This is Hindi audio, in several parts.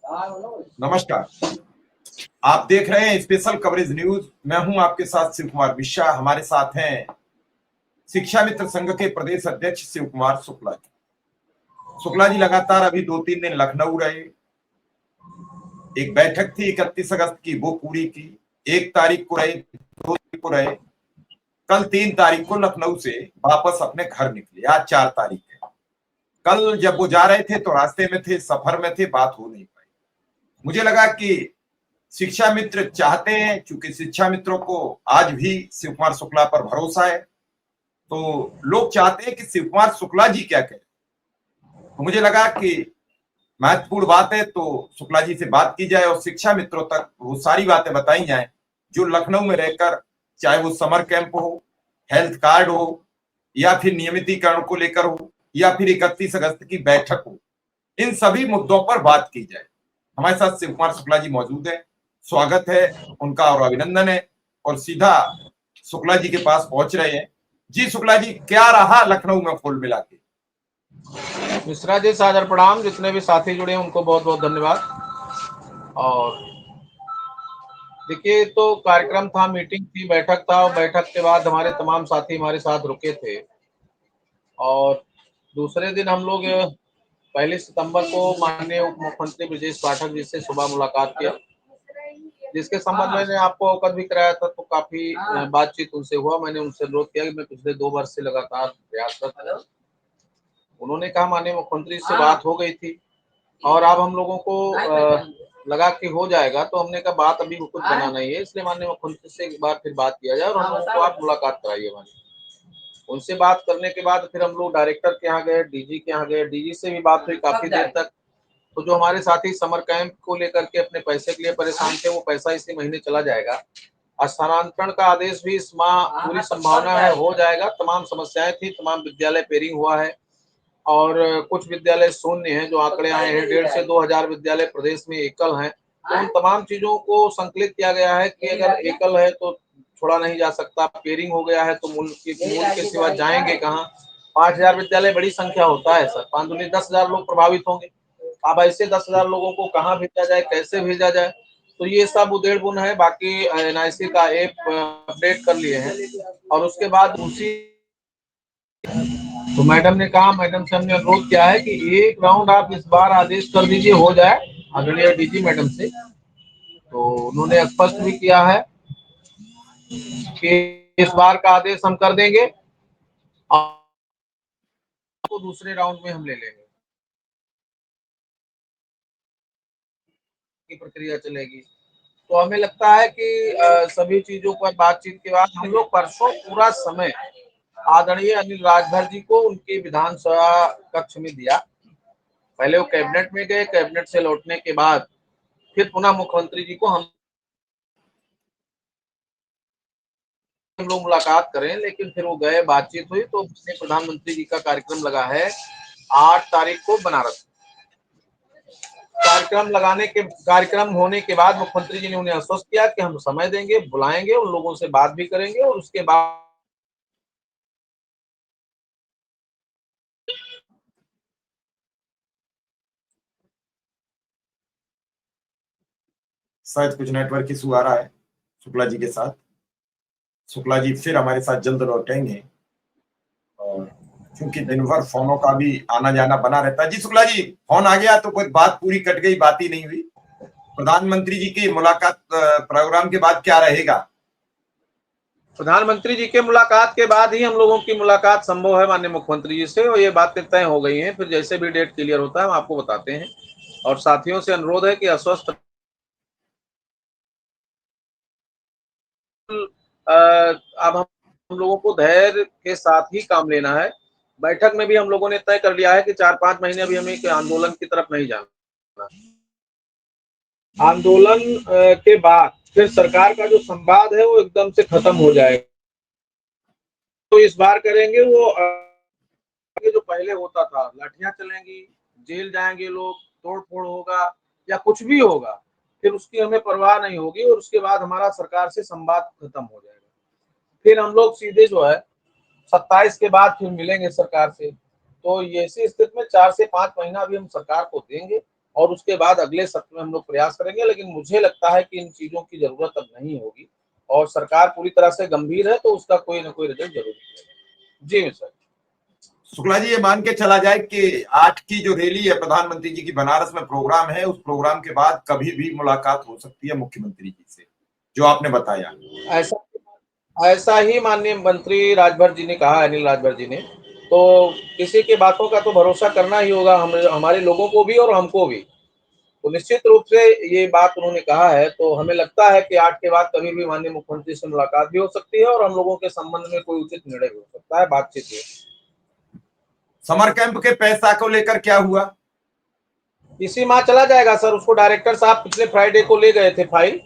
नमस्कार। आप देख रहे हैं स्पेशल कवरेज न्यूज। मैं हूं आपके साथ शिव कुमार मिश्रा। हमारे साथ हैं शिक्षा मित्र संघ के प्रदेश अध्यक्ष शिव कुमार शुक्ला जी। शुक्ला जी लगातार अभी 2-3 दिन लखनऊ रहे। एक बैठक थी 31 अगस्त की, वो पूरी की। 1 तारीख को रहे, 2 तारीख को रहे, कल 3 तारीख को लखनऊ से वापस अपने घर निकले। आज 4 तारीख है। कल जब वो जा रहे थे तो रास्ते में थे, सफर में थे, बात हो नहीं पाई। मुझे लगा कि शिक्षा मित्र चाहते हैं, क्योंकि शिक्षा मित्रों को आज भी शिव कुमार शुक्ला पर भरोसा है, तो लोग चाहते हैं कि शिव कुमार शुक्ला जी क्या करें। तो मुझे लगा कि महत्वपूर्ण बात है तो शुक्ला जी से बात की जाए और शिक्षा मित्रों तक वो सारी बातें बताई जाए जो लखनऊ में रहकर, चाहे वो समर कैंप हो, हेल्थ कार्ड हो, या फिर नियमितीकरण को लेकर हो, या फिर 31 अगस्त की बैठक हो, इन सभी मुद्दों पर बात की जाए। हमारे साथ शिव कुमार शुक्ला जी मौजूद है। स्वागत है उनका और अभिनंदन है। और सीधा शुक्ला जी के पास पहुंच रहे हैं। जी शुक्ला जी, क्या रहा लखनऊ में कुल मिला के? मिश्रा जी सादर प्रणाम। जितने भी साथी जुड़े हैं उनको बहुत बहुत धन्यवाद। और देखिए, तो कार्यक्रम था, मीटिंग थी, बैठक था, और बैठक के बाद हमारे तमाम साथी हमारे साथ रुके थे। और दूसरे दिन हम लोग 1 सितंबर को माननीय उप मुख्यमंत्री ब्रजेश पाठक जी से सुबह मुलाकात किया, जिसके संबंध में मैंने आपको अवगत भी कराया था। तो काफी बातचीत उनसे हुआ। मैंने उनसे अनुरोध किया कि मैं पिछले 2 वर्ष से लगातार प्रयासरत हूं। उन्होंने कहा माननीय मुख्यमंत्री से बात हो गई थी और अब हम लोगों को लगा कि हो जाएगा, तो हमने कहा बात अभी कुछ बना नहीं है, इसलिए माननीय मुख्यमंत्री से एक बार फिर बात किया जाए और हम लोगों को आप मुलाकात कराइए। माननीय उनसे बात करने के बाद फिर हम लोग डायरेक्टर के यहाँ गए, डीजी के यहाँ गए। डीजी से भी बात हुई काफी देर तक। तो जो हमारे साथी समर कैंप को लेकर के अपने पैसे के लिए परेशान थे, वो पैसा इसी महीने चला जाएगा। स्थानांतरण का आदेश भी इस माह पूरी संभावना है हो जाएगा। तमाम समस्याएं थी, तमाम विद्यालय पेरिंग हुआ है और कुछ विद्यालय शून्य हैं। जो आंकड़े आए हैं, 1,500 से 2,000 विद्यालय प्रदेश में एकल हैं। तो उन तमाम चीजों को संकलित किया गया है कि अगर एकल है तो छोड़ा नहीं जा सकता, पेरिंग हो गया है तो मूल के सिवा जाएंगे कहाँ। 5,000 विद्यालय बड़ी संख्या होता है सर। 5 दूनी 10,000 लोग प्रभावित होंगे। अब ऐसे 10,000 लोगों को कहाँ भेजा जाए, कैसे भेजा जाए, तो ये सब उधेड़बुन है। बाकी एनआईसी का ऐप अपडेट कर लिए हैं और उसके बाद उसी तो मैडम ने कहा, मैडम से हमने अनुरोध किया है कि एक राउंड आप इस बार आदेश कर दीजिए, हो जाए आदरणीय डीजी मैडम से। तो उन्होंने स्पष्ट भी किया है कि इस बार का आदेश हम कर देंगे और तो दूसरे राउंड में हम ले लेंगे की प्रक्रिया चलेगी। तो हमें लगता है कि सभी चीजों पर बातचीत के बाद हम लोग परसों पूरा समय आदरणीय अनिल राजभर जी को उनके विधानसभा कक्ष में दिया। पहले वो कैबिनेट में गए, कैबिनेट से लौटने के बाद फिर पुनः मुख्यमंत्री जी को हम लोग मुलाकात करें, लेकिन फिर वो गए, बातचीत हुई। तो प्रधानमंत्री जी का कार्यक्रम लगा है 8 तारीख को बनारस। कार्यक्रम होने के बाद मुख्यमंत्री जी ने उन्हें आश्वस्त किया कि हम समय देंगे, बुलाएंगे, उन लोगों से बात भी करेंगे और उसके बाद शायद कुछ नेटवर्क इशू आ रहा है शुक्ला जी के साथ। शुक्ला जी फिर हमारे साथ जल्द लौटेंगे। और क्योंकि दिन भर फोनों का भी आना जाना बना रहता है। जी शुक्ला जी, फोन आ गया तो कोई बात पूरी कट गई, बात ही नहीं हुई। प्रधानमंत्री जी की मुलाकात प्रोग्राम के बाद क्या रहेगा? प्रधानमंत्री जी के मुलाकात के बाद ही हम लोगों की मुलाकात संभव है माननीय मुख्यमंत्री जी से, और ये बातें तय हो गई हैं। फिर जैसे भी डेट क्लियर होता है हम आपको बताते हैं। और साथियों से अनुरोध है कि अस्वस्थ अब हम लोगों को धैर्य के साथ ही काम लेना है। बैठक में भी हम लोगों ने तय कर लिया है कि 4-5 महीने अभी हमें आंदोलन की तरफ नहीं जाना। आंदोलन के बाद फिर सरकार का जो संवाद है वो एकदम से खत्म हो जाएगा। तो इस बार करेंगे वो जो पहले होता था, लाठियां चलेंगी, जेल जाएंगे लोग, तोड़ फोड़ होगा या कुछ भी होगा, फिर उसकी हमें परवाह नहीं होगी। और उसके बाद हमारा सरकार से संवाद खत्म हो जाएगा। फिर हम लोग सीधे जो है 27 के बाद फिर मिलेंगे सरकार से। तो ये ऐसी स्थिति में 4 से 5 महीना अभी हम सरकार को देंगे और उसके बाद अगले सत्र में हम लोग प्रयास करेंगे। लेकिन मुझे लगता है कि इन चीजों की जरूरत अब नहीं होगी और सरकार पूरी तरह से गंभीर है, तो उसका कोई ना कोई रिजल्ट जरूर मिलेगा। जी मिस्टर शुक्ला जी, ये मान के चला जाए कि आज की जो रैली है प्रधानमंत्री जी की बनारस में प्रोग्राम है, उस प्रोग्राम के बाद कभी भी मुलाकात हो सकती है मुख्यमंत्री जी से, जो आपने बताया। ऐसा ऐसा ही माननीय मंत्री राजभर जी ने कहा, अनिल राजभर जी ने। तो किसी की बातों का तो भरोसा करना ही होगा, हम हमारे लोगों को भी और हमको भी। तो निश्चित रूप से ये बात उन्होंने कहा है, तो हमें लगता है कि आज के बाद कभी भी माननीय मुख्यमंत्री से मुलाकात भी हो सकती है और हम लोगों के संबंध में कोई उचित निर्णय भी हो सकता है, बातचीत भी। समर कैंप के पैसा को लेकर क्या हुआ? इसी माह चला जाएगा सर, उसको डायरेक्टर साहब पिछले फ्राइडे को ले गए थे फाइल।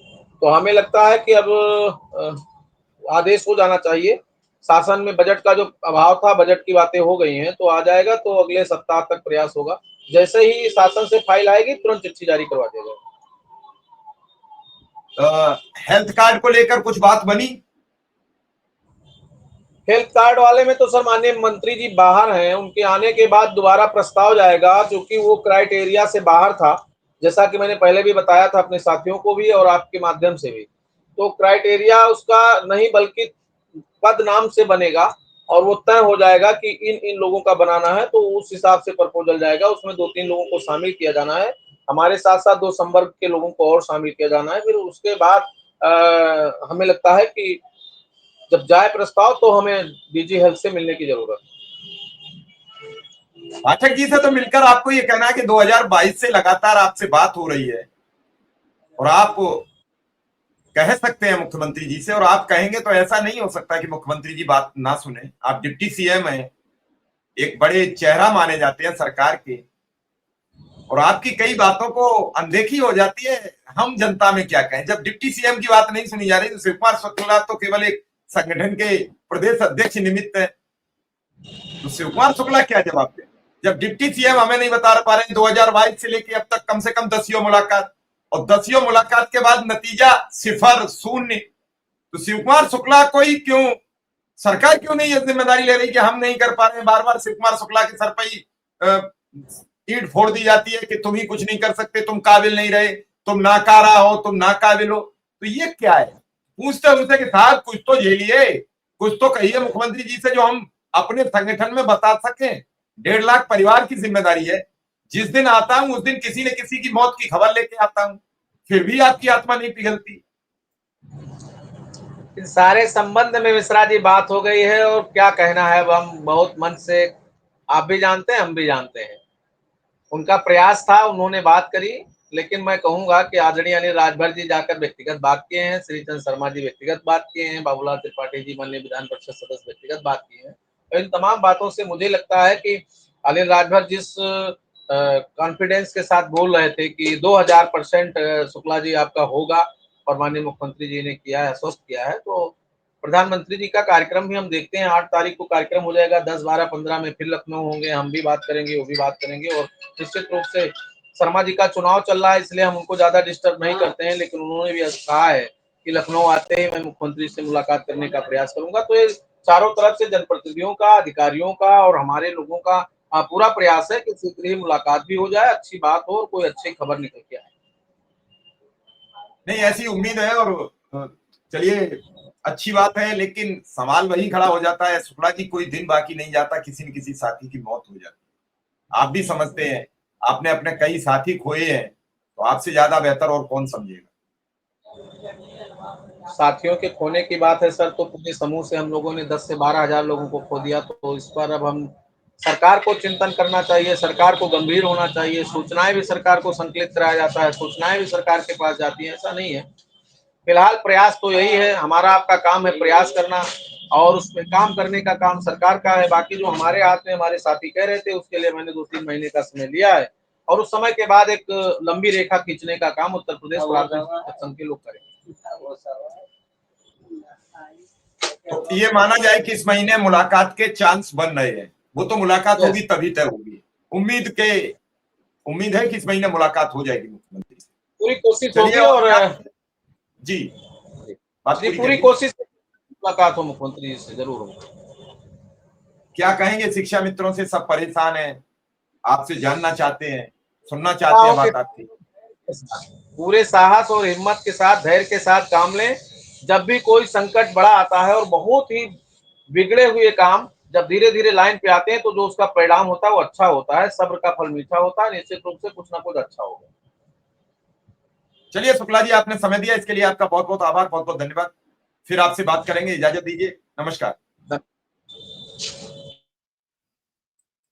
तो हमें लगता है कि अब आदेश हो जाना चाहिए। शासन में बजट का जो अभाव था, बजट की बातें हो गई हैं, तो आ जाएगा। तो अगले सप्ताह तक प्रयास होगा, जैसे ही शासन से फाइल आएगी तुरंत चिट्ठी जारी करवा देगा। हेल्थ कार्ड को लेकर कुछ बात बनी? हेल्थ कार्ड वाले में तो सर माननीय मंत्री जी बाहर हैं, उनके आने के बाद दोबारा प्रस्ताव जाएगा, क्योंकि वो क्राइटेरिया से बाहर था, जैसा कि मैंने पहले भी बताया था अपने साथियों को भी और आपके माध्यम से भी। तो क्राइटेरिया उसका नहीं बल्कि पद नाम से बनेगा और वो तय हो जाएगा कि इन इन लोगों का बनाना है, तो उस हिसाब से प्रपोजल जाएगा। उसमें 2-3 लोगों को शामिल किया जाना है, हमारे साथ साथ 2 संवर्ग के लोगों को और शामिल किया जाना है। फिर उसके बाद हमें लगता है कि जब जाए प्रस्ताव तो हमें डीजी हेल्थ से मिलने की जरूरत है। पाठक जी से तो मिलकर आपको ये कहना है कि 2022 से लगातार आपसे बात हो रही है और आप कह सकते हैं मुख्यमंत्री जी से, और आप कहेंगे तो ऐसा नहीं हो सकता कि मुख्यमंत्री जी बात ना सुने। आप डिप्टी सीएम हैं, एक बड़े चेहरा माने जाते हैं सरकार के, और आपकी कई बातों को अनदेखी हो जाती है। हम जनता में क्या कहें, जब डिप्टी सीएम की बात नहीं सुनी जा रही तो शिव कुमार शुक्ला तो केवल एक संगठन के प्रदेश अध्यक्ष निमित्त है, तो शिव कुमार शुक्ला क्या जवाब दे? जब डिप्टी सीएम हमें नहीं बता पा रहे हैं 2022 से लेके अब तक कम से कम 10 मुलाकात, और 10 मुलाकात के बाद नतीजा 0, 0, तो शिव कुमार शुक्ला को ही क्यों, सरकार क्यों नहीं ये जिम्मेदारी ले रही कि हम नहीं कर पा रहे हैं? बार बार शिव कुमार शुक्ला के सर पर ही ईंट फोड़ दी जाती है कि तुम ही कुछ नहीं कर सकते, तुम काबिल नहीं रहे, तुम नाकारा हो, तुम नाकाबिल हो। तो ये क्या है? पूछते उनसे कि साहब कुछ तो झेलिए, कुछ तो कहिए मुख्यमंत्री जी से जो हम अपने संगठन में बता सकें। 1.5 लाख परिवार की जिम्मेदारी है। जिस दिन आता हूं उस दिन किसी न किसी की मौत की खबर लेके आता हूं, फिर भी आपकी आत्मा नहीं पिघलती। इन सारे संबंध में मिश्रा जी बात हो गई है और क्या कहना है, अब हम बहुत मन से, आप भी जानते हैं हम भी जानते हैं, उनका प्रयास था, उन्होंने बात करी। लेकिन मैं कहूंगा कि आदरणीय अनिल राजभर जी जाकर व्यक्तिगत बात किए हैं, श्रीचंद शर्मा जी व्यक्तिगत बात किए हैं, बाबूलाल त्रिपाठी जी माननीय विधान परिषद सदस्य व्यक्तिगत बात किए हैं। तो इन तमाम बातों से मुझे लगता है कि अनिल राजभर जिस कॉन्फिडेंस के साथ बोल रहे थे कि 2000% शुक्ला जी आपका होगा, और माननीय मुख्यमंत्री जी ने किया है, आश्वस्त किया है। तो प्रधानमंत्री जी का कार्यक्रम भी हम देखते हैं, 8 तारीख को कार्यक्रम हो जाएगा, 10, 12, 15 में फिर लखनऊ होंगे, हम भी बात करेंगे, वो भी बात करेंगे। और निश्चित रूप से शर्मा जी का चुनाव चल रहा है, इसलिए हम उनको ज्यादा डिस्टर्ब नहीं करते हैं, लेकिन उन्होंने भी कहा है कि लखनऊ आते ही मैं मुख्यमंत्री से मुलाकात करने का प्रयास करूंगा। तो ये चारों तरफ से जनप्रतिनिधियों का, अधिकारियों का और हमारे लोगों का पूरा प्रयास है कि शीघ्र ही मुलाकात भी हो जाए, अच्छी बात हो और कोई अच्छी खबर निकल के आए। नहीं, ऐसी उम्मीद है। और चलिए, अच्छी बात है, लेकिन सवाल वही खड़ा हो जाता है शुक्ला जी, कोई दिन बाकी नहीं जाता किसी न किसी साथी की मौत हो जाती है। आप भी समझते हैं, आपने अपने कई साथी खोए हैं, तो आपसे ज्यादा बेहतर और कौन समझेगा। साथियों के खोने की बात है सर, तो पूरे समूह से हम लोगों ने 10 से 12 हजार लोगों को खो दिया। तो इस पर अब हम, सरकार को चिंतन करना चाहिए, सरकार को गंभीर होना चाहिए। सूचनाएं भी सरकार को संकलित कराया जाता है, सूचनाएं भी सरकार के पास जाती हैं, ऐसा नहीं है। फिलहाल प्रयास तो यही है, हमारा आपका काम है प्रयास करना, और उसमें काम करने का काम सरकार का है। बाकी जो हमारे हाथ में हमारे साथी कह रहे थे, उसके लिए मैंने 2-3 महीने का समय लिया है, और उस समय के बाद एक लंबी रेखा खींचने का काम उत्तर प्रदेश प्राथमिक संघ के लोग करेंगे। तो ये माना जाए कि इस महीने मुलाकात के चांस बन रहे हैं, वो तो मुलाकात होगी तभी तय होगी। उम्मीद है कि इस महीने मुलाकात हो जाएगी मुख्यमंत्री से। पूरी कोशिश होगी और जी, बात पूरी कोशिश मुलाकात हो मुख्यमंत्री जी से जरूर होगी। क्या कहेंगे शिक्षा मित्रों से? सब परेशान हैं, आपसे जानना चाहते हैं, सुनना चाहते हैं बात आपकी। पूरे साहस और हिम्मत के साथ, धैर्य के साथ काम लें। जब भी कोई संकट बड़ा आता है और बहुत ही बिगड़े हुए काम जब धीरे धीरे लाइन पे आते हैं तो जो उसका परिणाम होता है वो अच्छा होता है। सब्र का फल मीठा होता है। निश्चित रूप से कुछ ना कुछ अच्छा होगा। चलिए शुक्ला जी, आपने समय दिया इसके लिए आपका बहुत बहुत आभार, बहुत बहुत धन्यवाद। फिर आपसे बात करेंगे, इजाजत दीजिए, नमस्कार।